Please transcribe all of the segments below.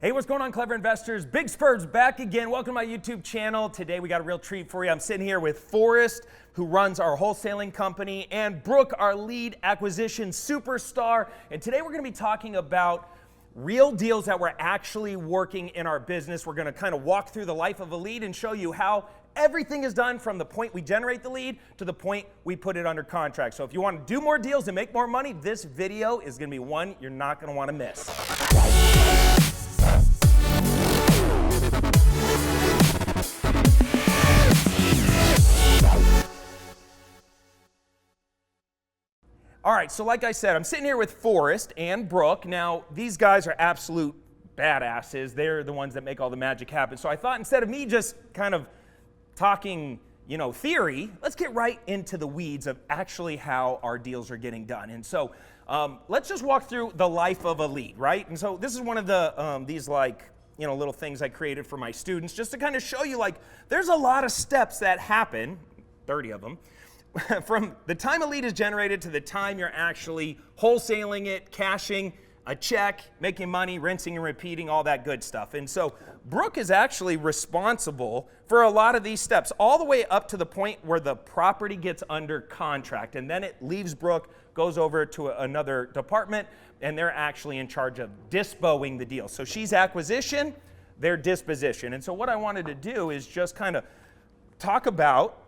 Hey, what's going on, clever investors? Big Sperber's back again. Welcome to my YouTube channel. Today we got a real treat for you. I'm sitting here with Forrest, who runs our wholesaling company, and Brooke, our lead acquisition superstar. And today we're going to be talking about real deals that we're actually working in our business. We're going to kind of walk through the life of a lead and show you how everything is done from the point we generate the lead to the point we put it under contract. So if you want to do more deals and make more money, this video is going to be one you're not going to want to miss. All right, so like I said, I'm sitting here with Forrest and Brooke. Now, these guys are absolute badasses. They're the ones that make all the magic happen. So I thought instead of me just kind of talking, theory, let's get right into the weeds of actually how our deals are getting done. And so let's just walk through the life of a lead, right? And so this is one of the, little things I created for my students just to kind of show you, there's a lot of steps that happen, 30 of them, from the time a lead is generated to the time you're actually wholesaling it, cashing a check, making money, rinsing and repeating, all that good stuff. And so Brooke is actually responsible for a lot of these steps, all the way up to the point where the property gets under contract. And then it leaves Brooke, goes over to another department, and they're actually in charge of dispoing the deal. So she's acquisition, they're disposition. And so what I wanted to do is just kind of talk about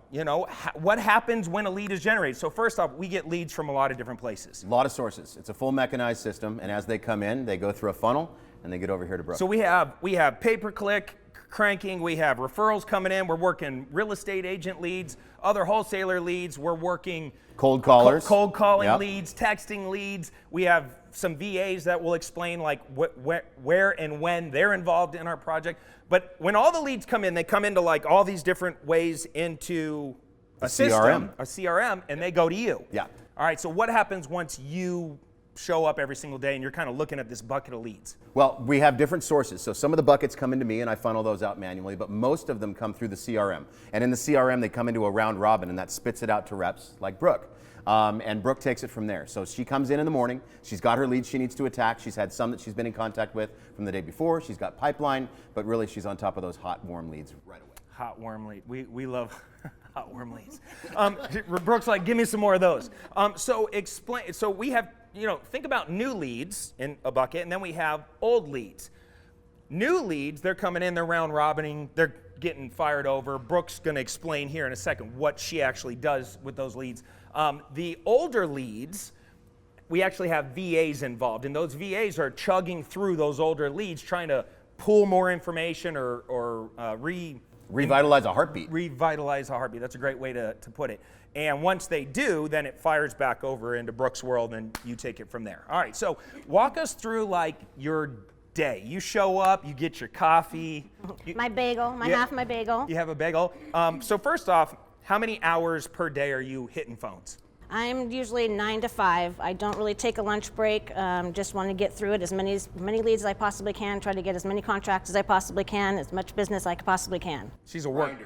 what happens when a lead is generated. So first off, we get leads from a lot of different places. A lot of sources. It's a full mechanized system, and as they come in, they go through a funnel, and they get over here to Brooke. So we have pay-per-click, cranking, we have referrals coming in, we're working real estate agent leads, other wholesaler leads, we're working cold callers, cold calling leads, texting leads. We have some VAs that will explain where and when they're involved in our project. But when all the leads come in, they come into all these different ways into a system, a CRM, and they go to you. Yeah. All right, so what happens once you show up every single day and you're kind of looking at this bucket of leads? Well, we have different sources. So some of the buckets come into me and I funnel those out manually, but most of them come through the CRM. And in the CRM, they come into a round robin, and that spits it out to reps like Brooke. And Brooke takes it from there. So she comes in the morning, she's got her leads she needs to attack. She's had some that she's been in contact with from the day before. She's got pipeline, but really she's on top of those hot, warm leads right away. Hot, warm lead. We love hot, warm leads. Brooke's like, give me some more of those. So we have, think about new leads in a bucket, and then we have old leads. New leads, they're coming in, they're round robining, they're getting fired over. Brooke's going to explain here in a second what she actually does with those leads. The older leads, we actually have VAs involved, and those VAs are chugging through those older leads, trying to pull more information or revitalize a heartbeat. Revitalize a heartbeat. That's a great way to put it. And once they do, then it fires back over into Brooke's world, and you take it from there. All right, so walk us through your day. You show up, you get your coffee. My bagel, half my bagel. You have a bagel. So first off, how many hours per day are you hitting phones? I'm usually 9 to 5. I don't really take a lunch break. Just want to get through it, as many leads as I possibly can, try to get as many contracts as I possibly can, as much business I possibly can. She's a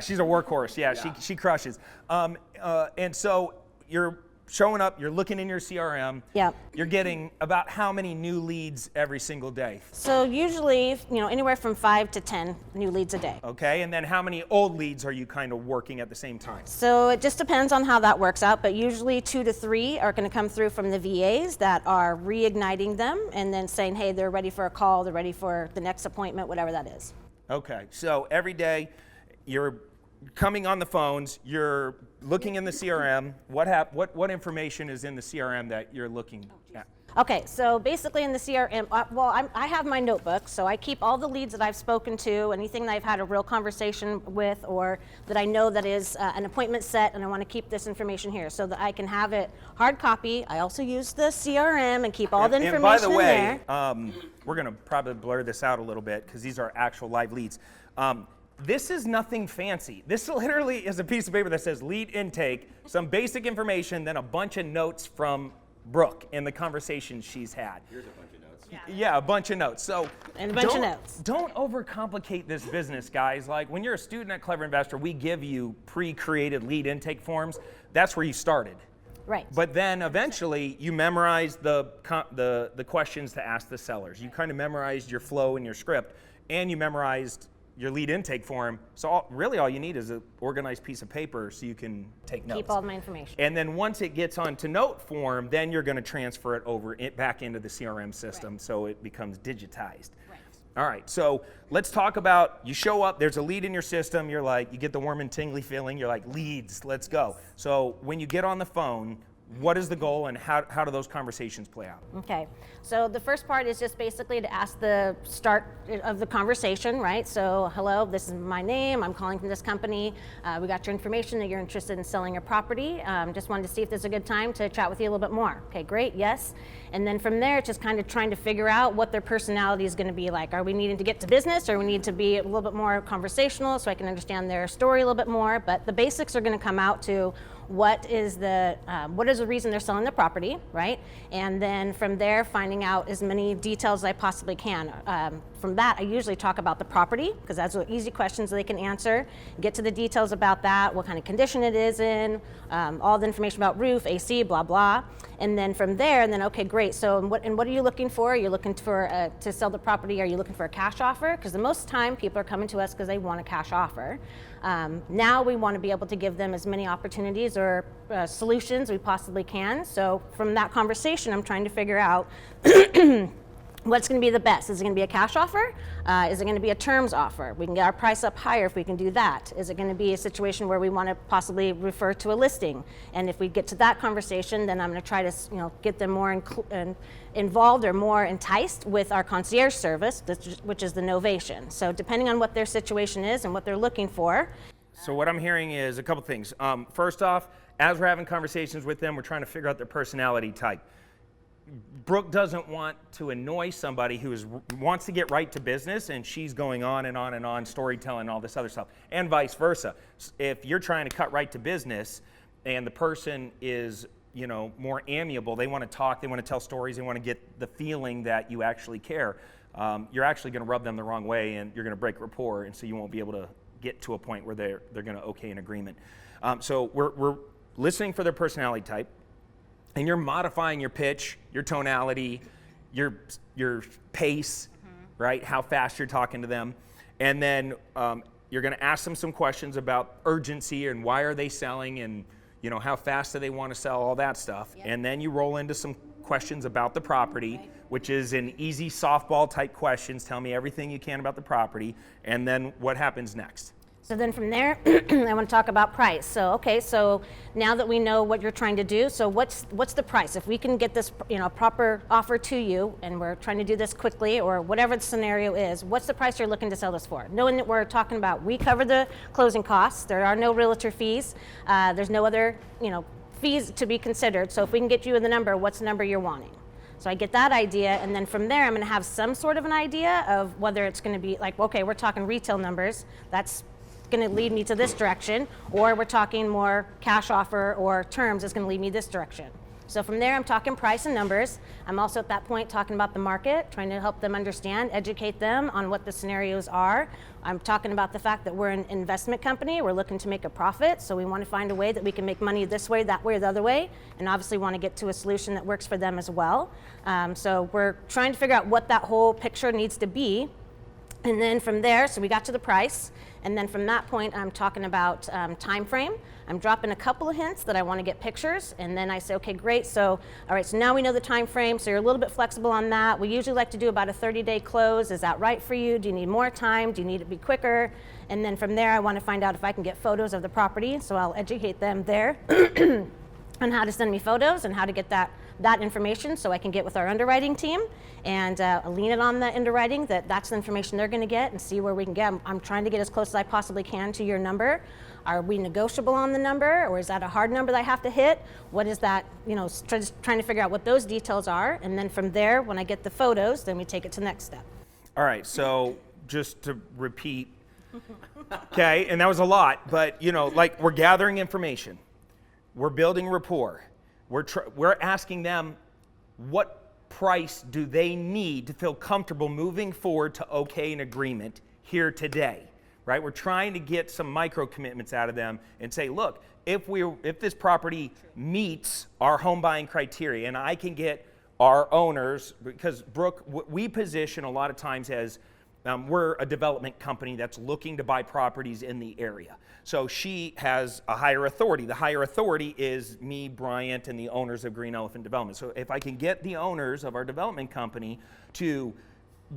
she's a workhorse. Yeah. She crushes. And so you're showing up, you're looking in your CRM. Yep. You're getting about how many new leads every single day? So usually, anywhere from 5 to 10 new leads a day. Okay, and then how many old leads are you kind of working at the same time? So it just depends on how that works out, but usually 2 to 3 are going to come through from the VAs that are reigniting them and then saying, hey, they're ready for a call, they're ready for the next appointment, whatever that is. Okay, so every day you're coming on the phones, you're looking in the CRM. What information is in the CRM that you're looking at? Okay, so basically in the CRM, I have my notebook, so I keep all the leads that I've spoken to, anything that I've had a real conversation with, or that I know that is an appointment set, and I want to keep this information here so that I can have it hard copy. I also use the CRM and keep all the information there. And by the way, we're going to probably blur this out a little bit because these are actual live leads. This is nothing fancy. This literally is a piece of paper that says lead intake, some basic information, then a bunch of notes from Brooke and the conversations she's had. Here's a bunch of notes. Yeah, a bunch of notes. So and a bunch of notes. Don't overcomplicate this business, guys. When you're a student at Clever Investor, we give you pre-created lead intake forms. That's where you started. Right. But then eventually you memorize the questions to ask the sellers. You kind of memorized your flow and your script, and you memorized your lead intake form. So really all you need is an organized piece of paper so you can take notes. Keep all my information. And then once it gets onto note form, then you're going to transfer it back into the CRM system, so it becomes digitized. Right. All right, so let's talk about, you show up, there's a lead in your system, you're like, you get the warm and tingly feeling, you're like, leads, let's go. So when you get on the phone, what is the goal, and how do those conversations play out? Okay, so the first part is just basically to ask the start of the conversation, right? So, hello, this is my name, I'm calling from this company. We got your information that you're interested in selling your property. Just wanted to see if there's a good time to chat with you a little bit more. Okay, great, yes. And then from there, it's just kind of trying to figure out what their personality is going to be like. Are we needing to get to business, or we need to be a little bit more conversational so I can understand their story a little bit more? But the basics are going to come out to what is the reason they're selling the property, right? And then from there, finding out as many details as I possibly can. From that, I usually talk about the property, because that's easy questions they can answer. Get to the details about that, what kind of condition it is in, all the information about roof, AC, blah, blah. And then from there, okay, great. So what are you looking for? You're looking for to sell the property. Are you looking for a cash offer? Because the most time people are coming to us because they want a cash offer. Now we want to be able to give them as many opportunities or solutions we possibly can. So from that conversation, I'm trying to figure out what's going to be the best. Is it going to be a cash offer? Is it going to be a terms offer? We can get our price up higher if we can do that. Is it going to be a situation where we want to possibly refer to a listing? And if we get to that conversation, then I'm going to try to get them more involved or more enticed with our concierge service, which is the novation. So depending on what their situation is and what they're looking for. So what I'm hearing is a couple things. First off, as we're having conversations with them, we're trying to figure out their personality type. Brooke doesn't want to annoy somebody who wants to get right to business, and she's going on and on and on, storytelling, all this other stuff, and vice versa. If you're trying to cut right to business and the person is more amiable, they want to talk, they want to tell stories, they want to get the feeling that you actually care, you're actually going to rub them the wrong way, and you're going to break rapport, and so you won't be able to get to a point where they're going to okay an agreement. So we're listening for their personality type, and you're modifying your pitch, your tonality, your pace, right? How fast you're talking to them. And then you're going to ask them some questions about urgency and why are they selling, and how fast do they want to sell, all that stuff. Yep. And then you roll into some questions about the property, right, which is an easy softball type questions. Tell me everything you can about the property, and then what happens next? So then from there, I want to talk about price. So so now that we know what you're trying to do, so what's the price? If we can get this proper offer to you, and we're trying to do this quickly, or whatever the scenario is, what's the price you're looking to sell this for? Knowing that we're talking about, we cover the closing costs, there are no realtor fees, there's no other fees to be considered. So if we can get you in the number, what's the number you're wanting? So I get that idea, and then from there I'm going to have some sort of an idea of whether it's going to be like, okay, we're talking retail numbers, that's going to lead me to this direction, or we're talking more cash offer or terms is going to lead me this direction. So from there, I'm talking price and numbers. I'm also at that point talking about the market, trying to help them understand, educate them on what the scenarios are. I'm talking about the fact that we're an investment company. We're looking to make a profit, so we want to find a way that we can make money this way, that way, or the other way, and obviously want to get to a solution that works for them as well. So we're trying to figure out what that whole picture needs to be. And then from there, so we got to the price, and then from that point, I'm talking about time frame. I'm dropping a couple of hints that I want to get pictures, and then I say, okay, great. So, all right, so now we know the time frame, so you're a little bit flexible on that. We usually like to do about a 30-day close. Is that right for you? Do you need more time? Do you need it to be quicker? And then from there, I want to find out if I can get photos of the property, so I'll educate them there on how to send me photos and how to get that information so I can get with our underwriting team and lean it on the underwriting that's the information they're going to get, and see where we can get. I'm trying to get as close as I possibly can to your number. Are we negotiable on the number, or is that a hard number that I have to hit? What is that, trying to figure out what those details are, and then from there, when I get the photos, then we take it to the next step. All right, so just to repeat, okay, and that was a lot, but we're gathering information, we're building rapport, we're asking them what price do they need to feel comfortable moving forward to okay an agreement here today, right? We're trying to get some micro commitments out of them and say, look, if this property meets our home buying criteria and I can get our owners, because Brooke, we position a lot of times as we're a development company that's looking to buy properties in the area. So she has a higher authority. The higher authority is me, Bryant, and the owners of Green Elephant Development. So if I can get the owners of our development company to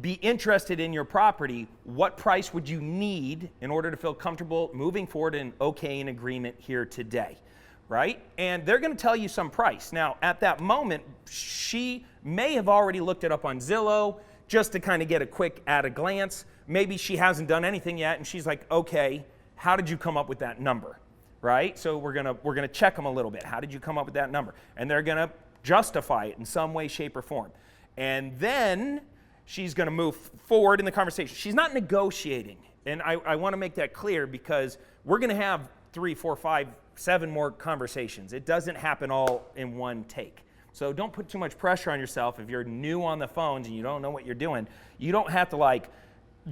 be interested in your property, what price would you need in order to feel comfortable moving forward and okay in agreement here today, right? And they're going to tell you some price. Now, at that moment, she may have already looked it up on Zillow just to kind of get a quick at a glance. Maybe she hasn't done anything yet, and she's like, okay, how did you come up with that number, right? So we're gonna check them a little bit. How did you come up with that number? And they're gonna justify it in some way, shape, or form. And then she's going to move forward in the conversation. She's not negotiating. And I want to make that clear because we're going to have 3, 4, 5, 7 more conversations. It doesn't happen all in one take. So don't put too much pressure on yourself. If you're new on the phones and you don't know what you're doing, you don't have to like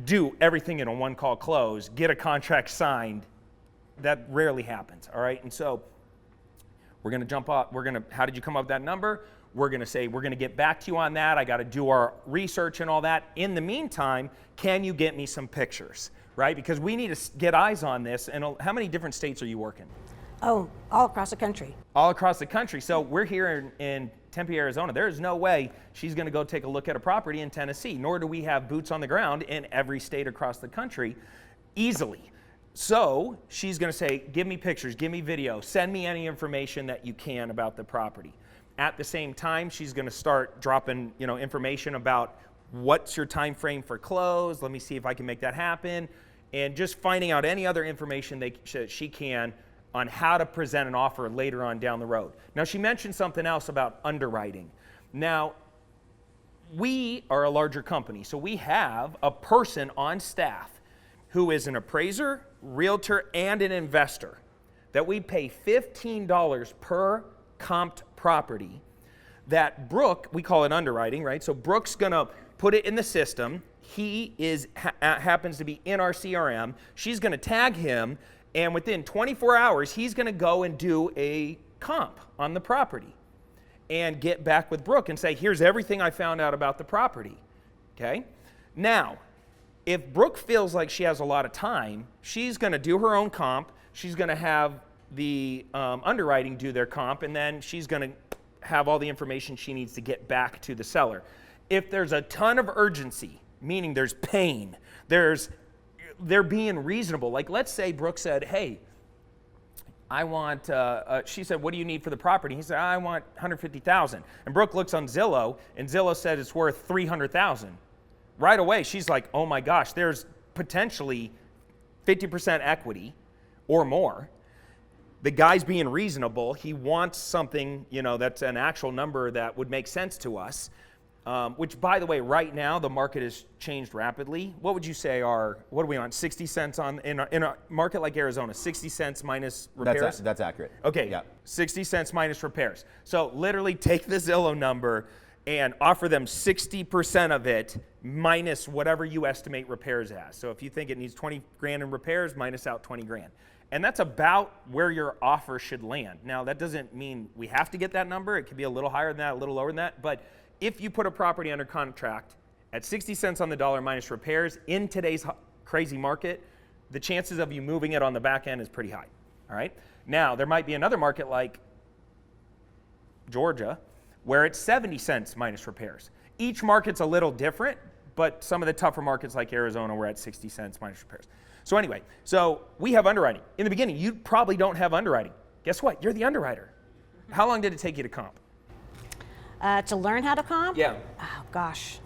do everything in a one call close, get a contract signed. That rarely happens, all right? And so we're going to jump up. How did you come up with that number? We're going to say, we're going to get back to you on that. I got to do our research and all that. In the meantime, can you get me some pictures, right? Because we need to get eyes on this. And how many different states are you working? Oh, all across the country. All across the country. So we're here in Tempe, Arizona. There is no way she's going to go take a look at a property in Tennessee, nor do we have boots on the ground in every state across the country easily. So she's going to say, give me pictures, give me video, send me any information that you can about the property. At the same time, she's going to start dropping, information about what's your time frame for close. Let me see if I can make that happen, and just finding out any other information she can on how to present an offer later on down the road. Now, she mentioned something else about underwriting. Now, we are a larger company, so we have a person on staff who is an appraiser, realtor, and an investor that we pay $15 per comped property that Brooke, we call it underwriting, right? So Brooke's gonna put it in the system. He happens to be in our CRM. She's gonna tag him, and within 24 hours, he's gonna go and do a comp on the property and get back with Brooke and say, here's everything I found out about the property, okay? Now, if Brooke feels like she has a lot of time, she's gonna do her own comp. She's gonna have the underwriting do their comp, and then she's going to have all the information she needs to get back to the seller. If there's a ton of urgency, meaning there's pain, they're being reasonable. Like, let's say Brooke said, hey, I want, she said, what do you need for the property? He said, I want $150,000. And Brooke looks on Zillow, and Zillow said it's worth $300,000. Right away, she's like, oh my gosh, there's potentially 50% equity or more. The guy's being reasonable. He wants something, that's an actual number that would make sense to us, which, by the way, right now, the market has changed rapidly. What would you say what are we on, 60 cents in a market like Arizona, 60 cents minus repairs? That's accurate. Okay, yeah. 60 cents minus repairs. So literally take the Zillow number and offer them 60% of it minus whatever you estimate repairs as. So if you think it needs 20 grand in repairs, minus out 20 grand. And that's about where your offer should land. Now, that doesn't mean we have to get that number. It could be a little higher than that, a little lower than that. But if you put a property under contract at 60 cents on the dollar minus repairs in today's crazy market, the chances of you moving it on the back end is pretty high. All right? Now, there might be another market like Georgia where it's 70 cents minus repairs. Each market's a little different, but some of the tougher markets like Arizona, we're at 60 cents minus repairs. So anyway, we have underwriting. In the beginning, you probably don't have underwriting. Guess what? You're the underwriter. How long did it take you to comp? To learn how to comp? Yeah. Oh, gosh.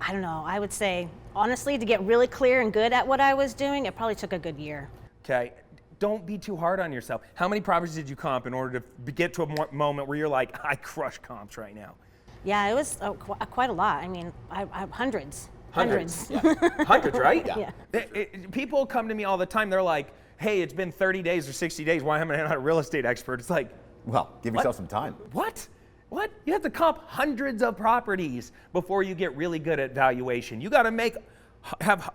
I don't know. I would say, honestly, to get really clear and good at what I was doing, it probably took a good year. Okay. Don't be too hard on yourself. How many properties did you comp in order to get to a moment where you're like, I crush comps right now? Yeah, it was quite a lot. I mean, I hundreds. Hundreds. Yeah. Hundreds, right? Yeah. People come to me all the time. They're like, hey, it's been 30 days or 60 days. Why am I not a real estate expert? It's like, well, give yourself some time. What? You have to comp hundreds of properties before you get really good at valuation. You got to have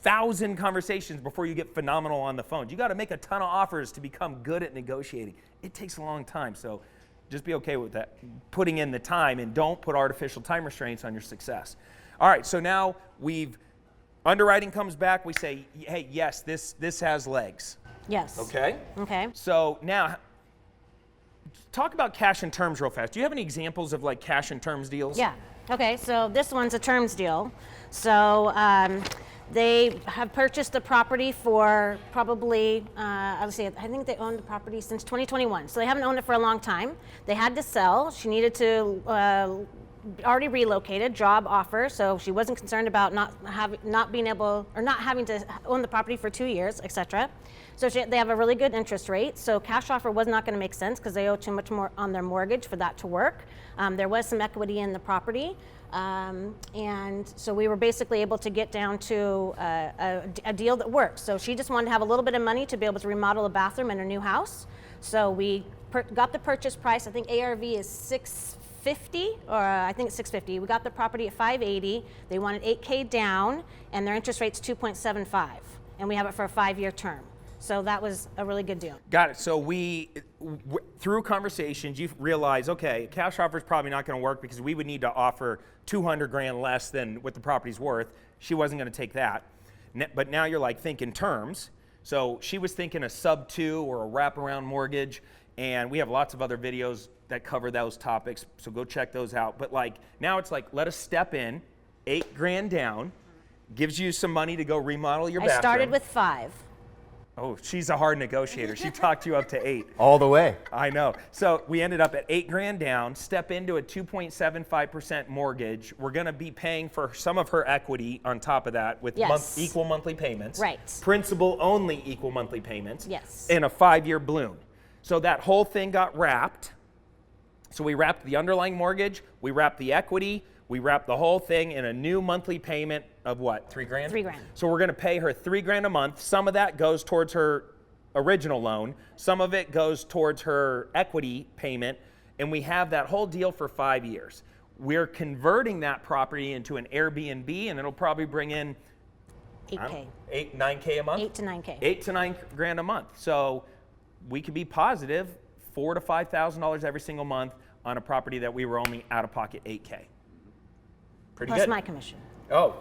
1,000 conversations before you get phenomenal on the phone. You got to make a ton of offers to become good at negotiating. It takes a long time, so just be okay with that, putting in the time, and don't put artificial time restraints on your success. All right, so now underwriting comes back, we say, hey, yes, this has legs. Yes. Okay? Okay. So now, talk about cash and terms real fast. Do you have any examples of like cash and terms deals? Yeah. Okay, so this one's a terms deal. So they have purchased the property for probably, I think they owned the property since 2021. So they haven't owned it for a long time. They had to sell. She needed to already relocated, job offer, so she wasn't concerned about not having to own the property for 2 years, etc. So they have a really good interest rate. So cash offer was not going to make sense because they owe too much more on their mortgage for that to work. There was some equity in the property, and so we were basically able to get down to a deal that worked. So she just wanted to have a little bit of money to be able to remodel a bathroom in her new house. So we got the purchase price. I think ARV is $650, or I think it's $650. We got the property at $580. They wanted $8K down, and their interest rate's 2.75, and we have it for a 5-year term. So that was a really good deal. Got it. So through conversations, you realize, okay, cash offer is probably not going to work because we would need to offer $200,000 less than what the property's worth. She wasn't going to take that. But now you're like thinking terms. So she was thinking a sub-2 or a wraparound mortgage, and we have lots of other videos that cover those topics, so go check those out. But like now it's like, let us step in, $8,000 down, gives you some money to go remodel your bathroom. I started with 5. Oh, she's a hard negotiator. She talked you up to 8. All the way. I know. So we ended up at $8,000 down, step into a 2.75% mortgage. We're going to be paying for some of her equity on top of that with Yes. equal monthly payments. Right. Principal only equal monthly payments. Yes. In a 5-year balloon. So that whole thing got wrapped. So we wrapped the underlying mortgage, we wrapped the equity, we wrapped the whole thing in a new monthly payment of what, $3,000? $3,000. So we're going to pay her $3,000 a month. Some of that goes towards her original loan. Some of it goes towards her equity payment. And we have that whole deal for 5 years. We're converting that property into an Airbnb, and it'll probably bring in $8K. $9K a month? $8 to $9K. $8 to $9,000 a month. So we could be positive $4,000 to $5,000 every single month on a property that we were only out of pocket $8K. Pretty Plus good. my commission. Oh.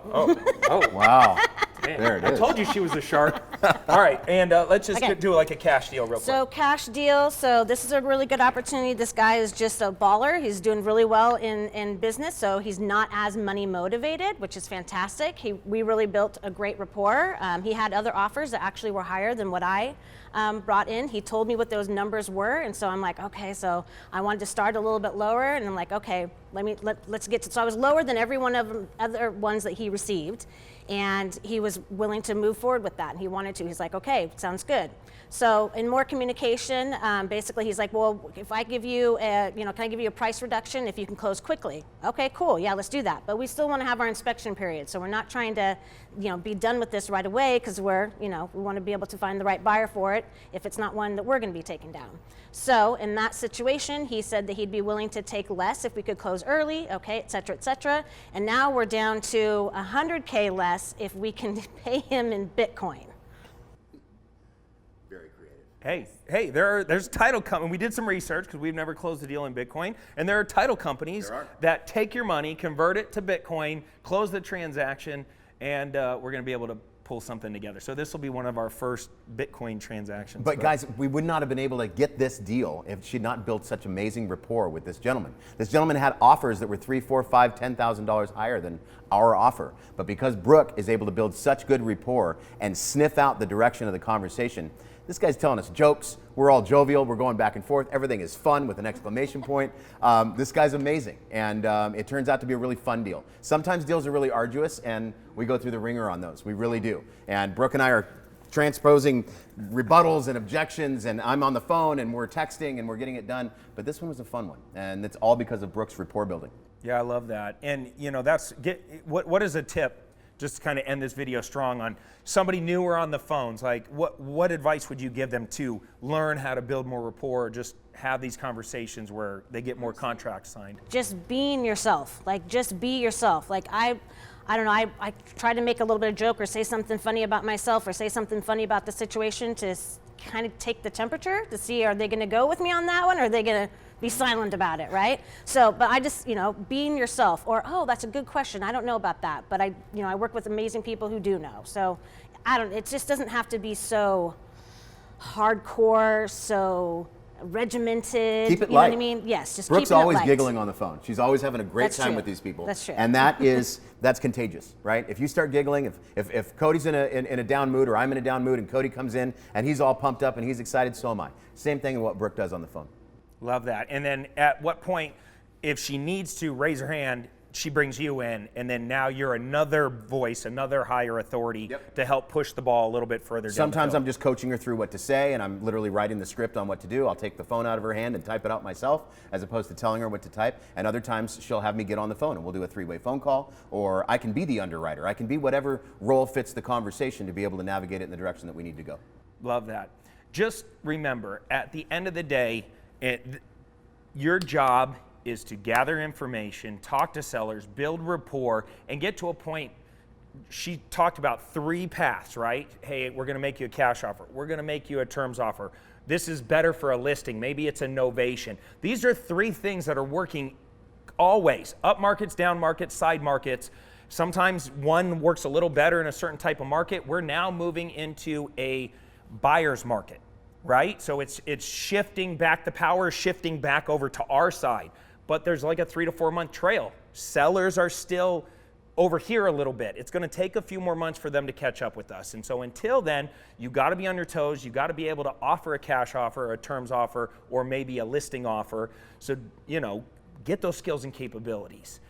Wow. Man, There it I is. told you she was a shark. All right, and let's just Okay. do like a cash deal real quick. So cash deal, so this is a really good opportunity. This guy is just a baller. He's doing really well in business, so he's not as money motivated, which is fantastic. We really built a great rapport. He had other offers that actually were higher than what I brought in. He told me what those numbers were, and so I'm like, okay, so I wanted to start a little bit lower, and I'm like, okay, let's get to, so I was lower than every one of the other ones that he received. And he was willing to move forward with that, and he wanted to. He's like, okay, sounds good. So in more communication, basically he's like, well, if I give you can I give you a price reduction if you can close quickly? Okay, cool, yeah, let's do that. But we still want to have our inspection period, so we're not trying to, be done with this right away because we want to be able to find the right buyer for it if it's not one that we're going to be taking down. So in that situation, he said that he'd be willing to take less if we could close early, okay, et cetera, et cetera. And now we're down to $100K less if we can pay him in Bitcoin. Very creative. Hey, there's title companies. We did some research because we've never closed a deal in Bitcoin, and there are title companies that take your money, convert it to Bitcoin, close the transaction, and we're going to be able to pull something together. So this will be one of our first Bitcoin transactions. But guys, we would not have been able to get this deal if she'd not built such amazing rapport with this gentleman. This gentleman had offers that were $3,000, $4,000, $5,000, $10,000 higher than our offer. But because Brooke is able to build such good rapport and sniff out the direction of the conversation, this guy's telling us jokes. We're all jovial. We're going back and forth. Everything is fun with an exclamation point. This guy's amazing, and it turns out to be a really fun deal. Sometimes deals are really arduous, and we go through the ringer on those. We really do. And Brooke and I are transposing rebuttals and objections, and I'm on the phone, and we're texting, and we're getting it done. But this one was a fun one, and it's all because of Brooke's rapport building. Yeah, I love that. And what is a tip? Just to kind of end this video strong on somebody newer on the phones, like what advice would you give them to learn how to build more rapport, or just have these conversations where they get more contracts signed? Just being yourself, just be yourself. I don't know, I try to make a little bit of joke or say something funny about myself or say something funny about the situation to kind of take the temperature to see, are they going to go with me on that one, or are they going to be silent about it, right? So, but I just, being yourself, or, oh, that's a good question, I don't know about that, but I work with amazing people who do know. So it just doesn't have to be so hardcore, so regimented. Keep it you know light. what I mean? Yes, just Brooke's keeping it always light. giggling on the phone. She's always having a great That's time true. with these people. That's true. And that's contagious, right? If you start giggling, if Cody's in a down mood, or I'm in a down mood, and Cody comes in and he's all pumped up and he's excited, so am I. Same thing in what Brooke does on the phone. Love that. And then at what point, if she needs to raise her hand, she brings you in, and then now you're another voice, another higher authority to help push the ball a little bit further down the Sometimes field. I'm just coaching her through what to say, and I'm literally writing the script on what to do. I'll take the phone out of her hand and type it out myself, as opposed to telling her what to type. And other times she'll have me get on the phone, and we'll do a three-way phone call, or I can be the underwriter. I can be whatever role fits the conversation to be able to navigate it in the direction that we need to go. Love that. Just remember, at the end of the day, your job is to gather information, talk to sellers, build rapport, and get to a point. She talked about 3 paths, right? Hey, we're going to make you a cash offer. We're going to make you a terms offer. This is better for a listing. Maybe it's a novation. These are 3 things that are working always. Up markets, down markets, side markets. Sometimes one works a little better in a certain type of market. We're now moving into a buyer's market, right? So it's shifting back. The power is shifting back over to our side. But there's like a 3 to 4 month trail. Sellers are still over here a little bit. It's going to take a few more months for them to catch up with us. And so until then, you got to be on your toes. You got to be able to offer a cash offer, a terms offer, or maybe a listing offer. So, get those skills and capabilities.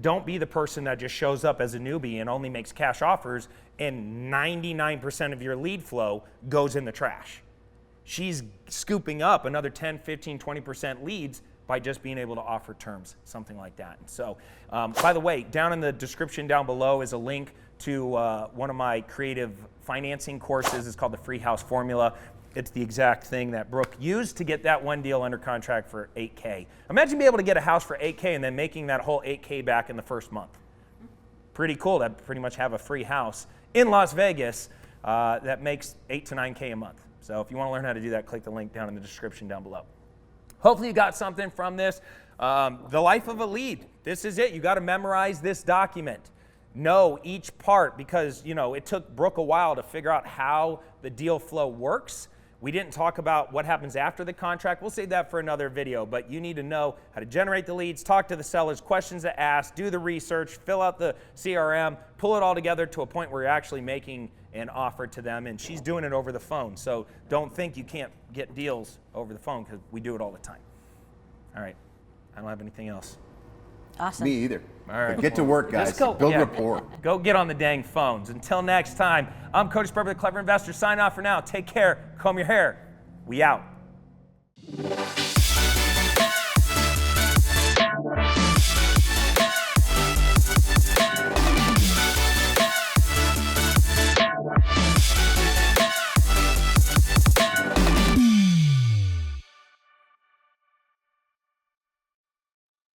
Don't be the person that just shows up as a newbie and only makes cash offers, and 99% of your lead flow goes in the trash. She's scooping up another 10, 15, 20% leads by just being able to offer terms, something like that. And so, by the way, down in the description down below is a link to one of my creative financing courses. It's called the Free House Formula. It's the exact thing that Brooke used to get that one deal under contract for $8K. Imagine being able to get a house for $8K and then making that whole $8K back in the first month. Pretty cool to pretty much have a free house in Las Vegas that makes $8 to $9K a month. So if you want to learn how to do that, click the link down in the description down below. Hopefully you got something from this. The life of a lead. This is it. You got to memorize this document. Know each part, because it took Brooke a while to figure out how the deal flow works. We didn't talk about what happens after the contract. We'll save that for another video, but you need to know how to generate the leads, talk to the sellers, questions to ask, do the research, fill out the CRM, pull it all together to a point where you're actually making an offer to them, and she's doing it over the phone. So don't think you can't get deals over the phone, because we do it all the time. All right, I don't have anything else. Awesome. Me either. All right. But get to work, guys. Just go, Build rapport. Go get on the dang phones. Until next time, I'm Cody Sperber, the Clever Investor. Sign off for now. Take care. Comb your hair. We out.